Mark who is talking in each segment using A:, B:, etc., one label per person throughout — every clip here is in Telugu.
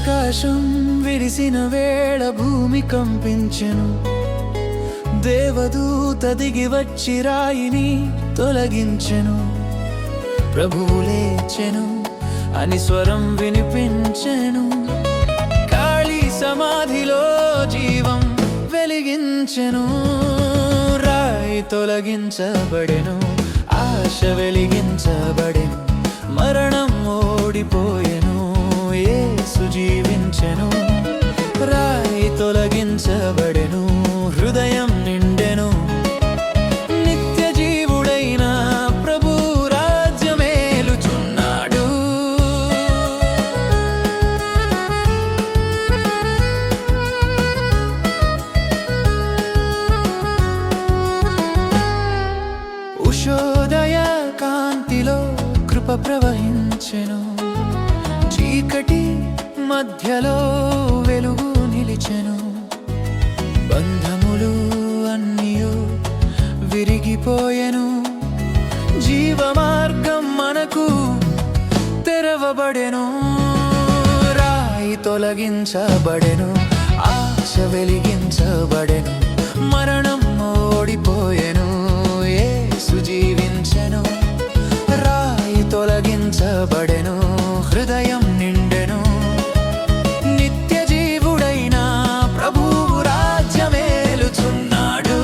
A: ఆకాశం విరిసిన వేళ భూమి కంపించెను. దేవదూత దిగి వచ్చి రాయిని తొలగించెను. ప్రభువు లేచెను అని స్వరం వినిపించెను. ఖాళీ సమాధిలో జీవం వెలిగించెను. రాయి తొలగించబడెను, ఆశ వెలిగించబడెను. మరణం ఓడిపోయెను, యేసు జీవించెను. రాయి తొలగించబడెను, హృదయం నిండెను. నిత్య జీవుడైన ప్రభు రాజ్యమేలుచున్నాడు. ఉషోదయ కాంతిలో కృప ప్రవహించెను. చీకటి మధ్యలో వెలుగు నిలిచెను. బంధములు అన్నీయు విరిగిపోయెను. జీవమార్గం మనకు తెరవబడెను. రాయి తొలగించబడెను, ఆశ వెలిగించబడెను. మరణం ఓడిపోయెను, యేసు జీవించెను. రాయి తొలగించబడెను, హృదయం నిండెను. నిత్య జీవుడైన ప్రభువు రాజ్యమేలుచున్నాడు.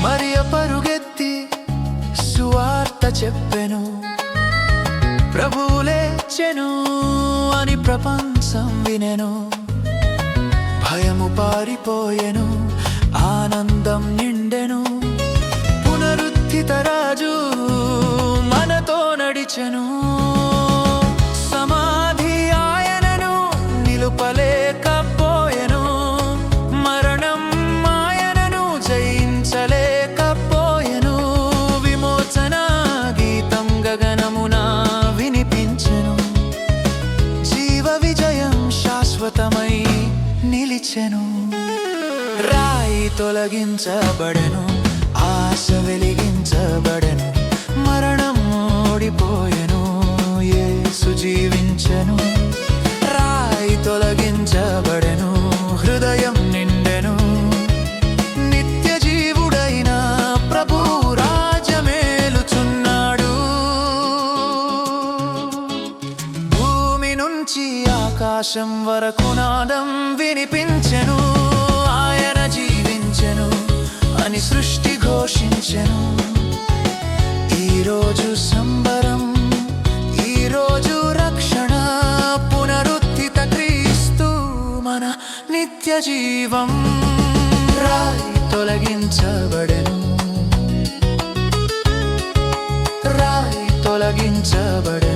A: మరియ పరుగెత్తి సువార్త చెప్పెను. ప్రభువు లేచెను అని ప్రపంచం వినెను. భయము పారిపోయెను, ఆనందం నిండెను. పునరుత్థిత రాజు మనతో నడిచెను. సమాధి ఆయనను నిలుపలేకపోయెను. మరణం ఆయనను జయించలేకపోయెను. విమోచన గీతం గగనమున వినిపించెను. జీవ విజయం శాశ్వతమై నిలిచెను. రాయి తొలగించబడెను, ఆశ వెలిగించబడెను. మరణం ఓడిపోయెను, యేసు జీవించెను. రాయి తొలగించబడెను, హృదయం నిండెను. నిత్య జీవుడైన ప్రభు రాజ్యమేలుచున్నాడు. భూమి నుంచి ఆకాశం వరకు నాదం వినిపించెను. ఆయన జీవించెను అని సృష్టి ఘోషించెను. ఈరోజు సంబరం, ఈరోజు రక్షణ. పునరుత్థిత క్రీస్తు మన నిత్య జీవం. రాయి తొలగించబడెను, రాయి తొలగించబడెను.